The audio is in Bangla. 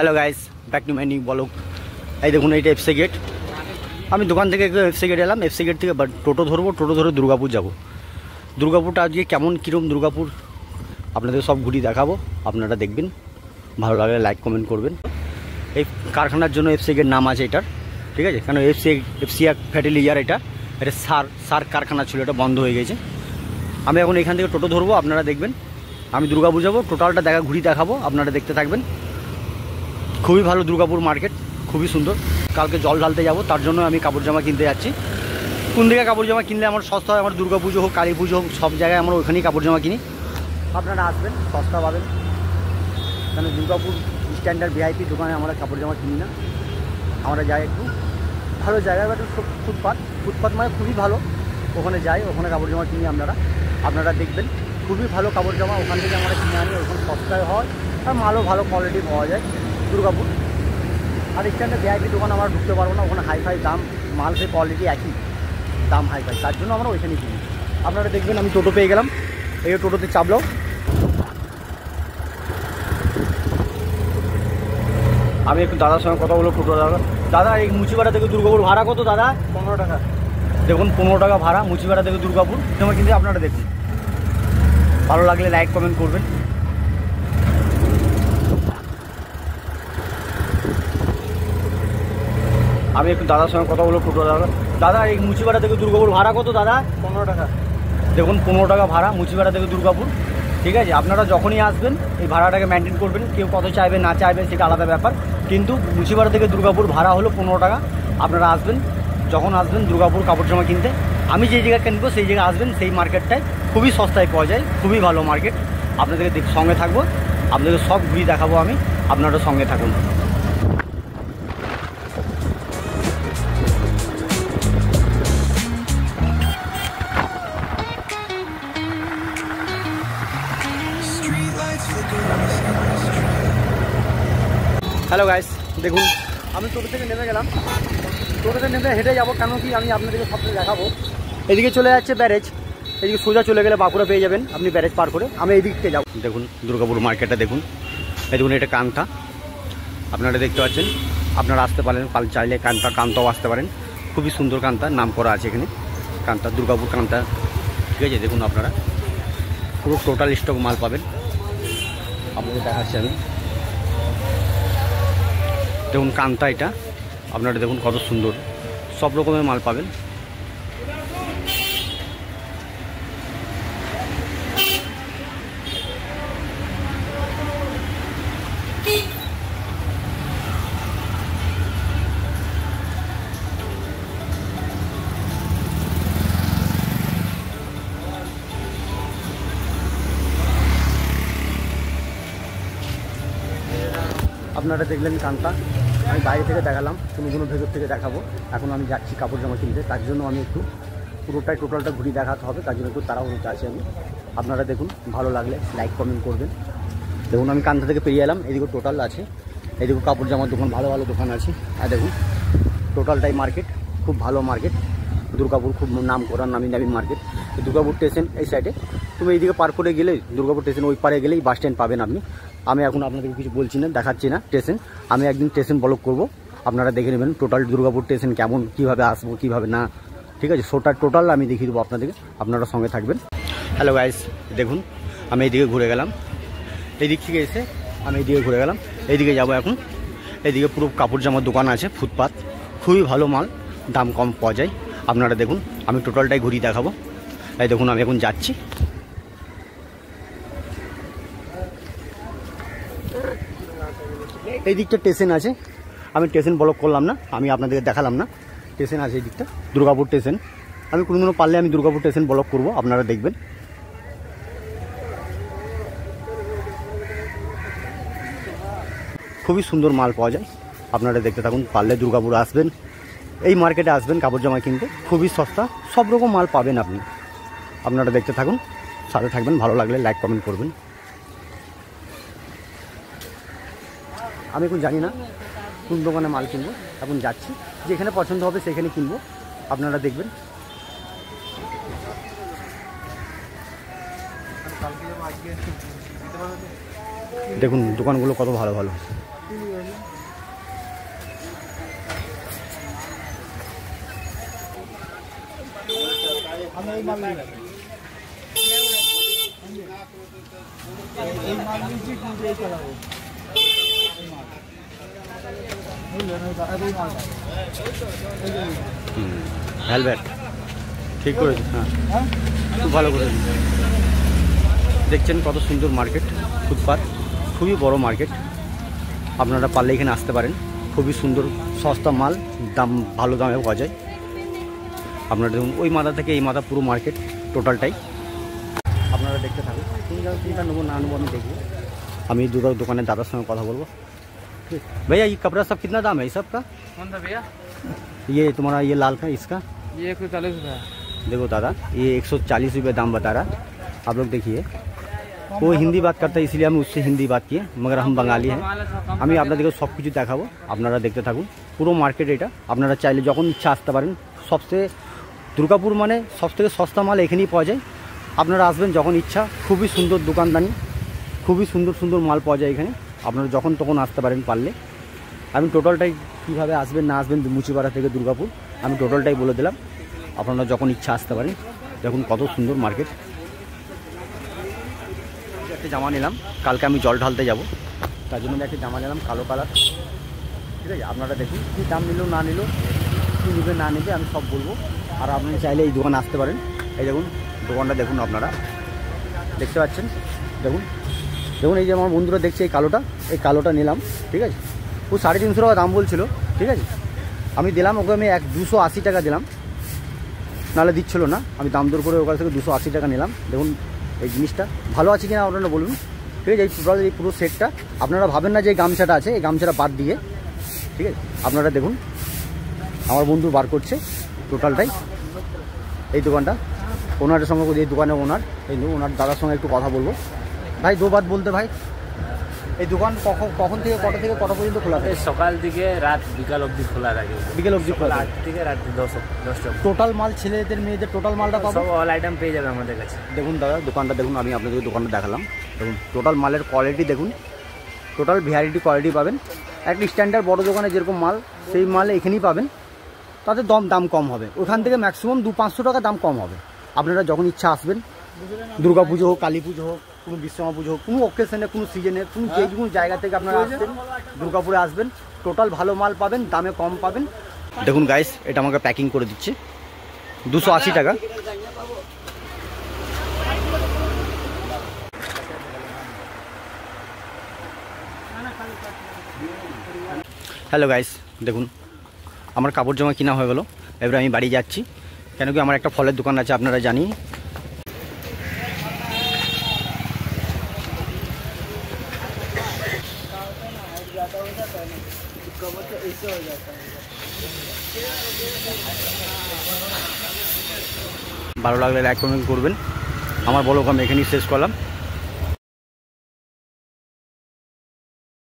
Hello guys, back to my new blog. এই দেখুন, এইটা এফসি গেট। আমি দোকান থেকে এফসি গেট এলাম। এফসি গেট থেকে টোটো ধরবো, টোটো ধরে দুর্গাপুর যাব। দুর্গাপুরটা আজকে কেমন কীরকম দুর্গাপুর আপনাদের সব ঘুরি দেখাবো, আপনারা দেখবেন। ভালো লাগলে লাইক কমেন্ট করবেন। এই কারখানার জন্য এফসি গেট নাম আছে এটার, ঠিক আছে? কেন এফসি এক ফ্যাটিলিজার, এটা সার কারখানা ছিল, এটা বন্ধ হয়ে গেছে। আমি এখন এখান থেকে টোটো ধরবো, আপনারা দেখবেন। আমি দুর্গাপুর যাবো, টোটালটা ঘুরি দেখাবো, আপনারা দেখতে থাকবেন। খুবই ভালো দুর্গাপুর মার্কেট, খুবই সুন্দর। কালকে জল ঢালতে যাব, তার জন্য আমি কাপড় জামা কিনতে যাচ্ছি। কোন দিকে কাপড় জামা কিনলে আমার সস্তা হয়? আমার দুর্গাপুজো হোক, কালী পুজো হোক, সব জায়গায় আমরা ওখানেই কাপড় জামা কিনি। আপনারা আসবেন, সস্তা পাবেন। কেন দুর্গাপুর স্ট্যান্ডার্ড ভিআইপি দোকানে আমরা কাপড় জামা কিনি না। আমরা যাই একটু ভালো জায়গায়, একটু ফুটপাথ মানে খুবই ভালো, ওখানে যাই, ওখানে কাপড় জামা কিনি। আপনারা দেখবেন, খুবই ভালো কাপড় জামা ওখান থেকে আমরা কিনে আনি। ওখানে সস্তায় হয় আর মালও ভালো কোয়ালিটি পাওয়া যায় দুর্গাপুর। আর স্ট্যান্ডার্ড ভিআইপি দোকান আমরা ঢুকতে পারবো না, ওখানে হাইফাই দাম, মাল সে কোয়ালিটি একই দাম, হাইফাই। তার জন্য আমরা ওইখানে কিনি। আপনারা দেখবেন, আমি টোটো পেয়ে গেলাম। এই টোটোতে চাপলাম। আমি একটু দাদার সঙ্গে কথা বলবো। টোটো দাদা, এই মুচিপাড়া থেকে দুর্গাপুর ভাড়া কত দাদা? 15 টাকা। দেখুন, 15 টাকা ভাড়া মুচিপাড়া থেকে দুর্গাপুর। তোমার কিন্তু আপনারা দেখুন, ভালো লাগলে লাইক কমেন্ট করবেন। আমি একটু দাদার সঙ্গে কথা বলবো। টোটো দাদা, এই মুচিপাড়া থেকে দুর্গাপুর ভাড়া কত দাদা? 15 টাকা। দেখুন, 15 টাকা ভাড়া মুচিপাড়া থেকে দুর্গাপুর, ঠিক আছে? আপনারা যখনই আসবেন এই ভাড়াটাকে মেনটেন করবেন। কেউ কত চাইবে না চাইবে সেটা আলাদা ব্যাপার, কিন্তু মুচিপাড়া থেকে দুর্গাপুর ভাড়া হলো 15 টাকা। আপনারা আসবেন, যখন আসবেন দুর্গাপুর কাপড় জামা কিনতে, আমি যেই জায়গায় কিনবো সেই জায়গায় আসবেন। সেই মার্কেটটায় খুবই সস্তায় পাওয়া যায়, খুবই ভালো মার্কেট। আপনাদেরকে সঙ্গে থাকবো, আপনাদেরকে সব ঘুরিয়ে দেখাবো আমি, আপনারা সঙ্গে থাকুন। হ্যালো গাইস, দেখুন আমি টোটো থেকে নেমে গেলাম। টোটোতে নেমে হেঁটে যাবো, কেন কি আমি আপনাদেরকে সবটা দেখাবো। এদিকে চলে যাচ্ছে ব্যারেজ, এদিকে সোজা চলে গেলে বাঁকুড়া পেয়ে যাবেন আপনি ব্যারেজ পার করে। আমি এই দিকতে যাবো। দেখুন দুর্গাপুর মার্কেটটা দেখুন, এই দেখুন এটা কান্তা, আপনারা দেখতে পাচ্ছেন। আপনারা আসতে পারেন, চাইলে কান্তাও আসতে পারেন। খুবই সুন্দর কান্তা, নাম করা আছে এখানে কান্তা, দুর্গাপুর কান্তা, ঠিক আছে? দেখুন আপনারা পুরো টোটাল স্টক মাল পাবেন। আপনাদের দেখাচ্ছি আমি। দেখুন কান্তা, এটা আপনারা দেখুন কত সুন্দর, সব রকমের মাল পাবেন। আপনারা দেখলেন কান্তা, আমি বাইরে থেকে দেখালাম, কোনো ভেতর থেকে দেখাবো। এখন আমি যাচ্ছি কাপড় জামা কিনতে, তার জন্য আমি একটু টোটালটা ঘুরিয়ে দেখাতে হবে, তার জন্য একটু তাড়াহুড়োতে আছি আমি। আপনারা দেখুন, ভালো লাগলে লাইক কমেন্ট করবেন। দেখুন আমি কান্তা থেকে পেরিয়ে এলাম, এদিকে টোটাল আছে, এদিকে কাপড় জামার দোকান, ভালো ভালো দোকান আছে। আর দেখুন টোটালটাই মার্কেট, খুব ভালো মার্কেট দুর্গাপুর, খুব নাম করা নামি মার্কেট। দুর্গাপুর স্টেশন এই সাইডে, তুমি এইদিকে পার করে গেলে দুর্গাপুর স্টেশন ওই পারে গেলেই বাস স্ট্যান্ড পাবেন আপনি। আমি এখন আপনাদেরকে কিছু বলছি না, দেখাচ্ছি না স্টেশন। আমি একদিন স্টেশন ব্লগ করব, আপনারা দেখে নেবেন টোটাল দুর্গাপুর স্টেশন কেমন, কীভাবে আসবো কীভাবে না, ঠিক আছে? টোটাল আমি দেখিয়ে দেবো আপনাদেরকে, আপনারা সঙ্গে থাকবেন। হ্যালো গাইস, দেখুন আমি এইদিকে ঘুরে গেলাম, এই দিক থেকে এসে আমি এইদিকে ঘুরে গেলাম। এইদিকে যাব এখন। এইদিকে পুরো কাপড় জামার দোকান আছে, ফুটপাথ, খুবই ভালো মাল, দাম কম পাওয়া যায়। আপনারা দেখুন, আমি টোটালটাই ঘুরিয়ে দেখাবো। এই দেখুন আমি এখন যাচ্ছি। এই দিকটা স্টেশন আছে, আমি স্টেশন ব্লক করলাম না, আমি আপনাদেরকে দেখালাম না। স্টেশন আছে এই দিকটা, দুর্গাপুর স্টেশন। আমি কোনো পারলে আমি দুর্গাপুর স্টেশন ব্লক করব, আপনারা দেখবেন। খুবই সুন্দর মাল পাওয়া যায়, আপনারা দেখতে থাকুন। পারলে দুর্গাপুর আসবেন, এই মার্কেটে আসবেন কাপড় জামা কিনতে, খুবই সস্তা, সব রকম মাল পাবেন আপনি। আপনারা দেখতে থাকুন, সাথে থাকবেন, ভালো লাগলে লাইক কমেন্ট করবেন। আমি এখন জানি না কোন দোকানে মাল কিনবো, এখন যাচ্ছি, যেখানে পছন্দ হবে সেখানে কিনবো, আপনারা দেখবেন। দেখুন দোকানগুলো কত ভালো ভালো। হেলমেট ঠিক করেছে, হ্যাঁ খুব ভালো করে দেখছেন কত সুন্দর মার্কেট, ফুটপাথ, খুবই বড় মার্কেট। আপনারা পারলে এখানে আসতে পারেন, খুবই সুন্দর সস্তা মাল, দাম ভালো দামে পাওয়া যায়। আপনারা দেখুন ওই মাথা থেকে এই মাথা পুরো মার্কেট টোটালটাই আপনারা দেখতে থাকুন। কোনটা নেবো না নেবো আমি দেখবো, আমি দুটো দোকানের দাদার সঙ্গে কথা বলবো। ठीक भैया, ये कपड़ा सब कितना दाम है ये सब का? कौन सा भैया? ये तुम्हारा ये लाल का इसका ये 140 रुपये। देखो दादा, ये 140 रुपये दाम बता रहा। आप लोग देखिए, वो हिंदी बात करता है इसलिए हम उससे हिंदी बात किए, मगर हम बंगाली हैं। আমি আপনাদেরকে সব কিছু দেখাবো, আপনারা দেখতে থাকুন। পুরো মার্কেট এটা, আপনারা চাইলে যখন ইচ্ছা আসতে পারেন। সবচেয়ে দুর্গাপুর মানে সবথেকে সস্তা মাল এখানেই পাওয়া যায়। আপনারা আসবেন যখন ইচ্ছা, খুবই সুন্দর দোকানদানি, খুবই সুন্দর সুন্দর মাল পাওয়া যায় এখানে। আপনারা যখন তখন আসতে পারেন পারলে। আমি টোটালটাই কীভাবে আসবেন না আসবেন মুচিপাড়া থেকে দুর্গাপুর আমি টোটালটাই বলে দিলাম। আপনারা যখন ইচ্ছা আসতে পারেন। দেখুন কত সুন্দর মার্কেট। একটা জামা নিলাম, কালকে আমি জল ঢালতে যাব, তার জন্য একটা জামা নিলাম কালো কালার। ঠিক আছে, আপনারা দেখুন কী দাম নিল না নিল, কী নেবে না নেবে আমি সব বলবো। আর আপনি চাইলে এই দোকানে আসতে পারেন। এই দেখুন দোকানটা দেখুন, আপনারা দেখতে পাচ্ছেন। দেখুন দেখুন এই যে আমার বন্ধুরা দেখছে এই কালোটা নিলাম। ঠিক আছে, ও 350 টাকা দাম বলছিল। ঠিক আছে, আমি দিলাম ওকে, আমি 280 টাকা দিলাম, নাহলে দিচ্ছিল না। আমি দাম দর করে ওখান থেকে 280 টাকা নিলাম। দেখুন এই জিনিসটা ভালো আছে কিনা আপনারা বলুন। ঠিক আছে, এই পুরো সেটটা আপনারা ভাবেন না যে এই গামছাটা আছে, এই গামছাটা বাদ দিয়ে। ঠিক আছে, আপনারা দেখুন আমার বন্ধু বার করছে টোটালটাই। এই দোকানটা ওনারের সঙ্গে, এই দোকানে ওনার, এই ওনার দাদার সঙ্গে একটু কথা বলবো। ভাই দো বাত বলতে ভাই, এই দোকান কখন থেকে কটা পর্যন্ত খোলা থাকে? সকাল থেকে রাত বিকাল অবধি খোলা থাকে। বিকেল অবধি খোলা থাকে, 8 থেকে রাত 10টা। টোটাল মাল ছেলেদের মেয়েদের টোটাল মালটা পাবো, সব অল আইটেম পেয়ে যাবে আমাদের কাছে। দেখুন দাদা দোকানটা দেখুন, আমি আপনাদের দোকানটা দেখালাম। দেখুন টোটাল মালের কোয়ালিটি দেখুন, টোটাল ভ্যারাইটি কোয়ালিটি পাবেন। একটা স্ট্যান্ডার্ড বড় দোকানে যেরকম মাল, সেই মাল এখানেই পাবেন। তাতে দাম কম হবে, ওখান থেকে ম্যাক্সিমাম 200-500 টাকা দাম কম হবে। আপনারা যখন ইচ্ছা আসবেন, দুর্গা পুজো হোক, কালী পুজো হোক, কোনো বিশ্বকর্মা পুজো হোক, কোনো অকেশনে, কোনো সিজনে, কোনো যে কোনো জায়গা থেকে আপনারা আসবেন, দুর্গাপুরে আসবেন, টোটাল ভালো মাল পাবেন, দামে কম পাবেন। দেখুন গাইস, এটা আমাকে প্যাকিং করে দিচ্ছে 280 টাকা। হ্যালো গাইস, দেখুন আমার কাপড় জামা কিনা হয়ে গেল। এবারে আমি বাড়ি যাচ্ছি, কেন কি আমার একটা ফলের দোকান আছে আপনারা জানি। ভালো লাগলে লাইক কমেন্ট করবেন। আমার ব্লগ আমি এখানেই শেষ করলাম।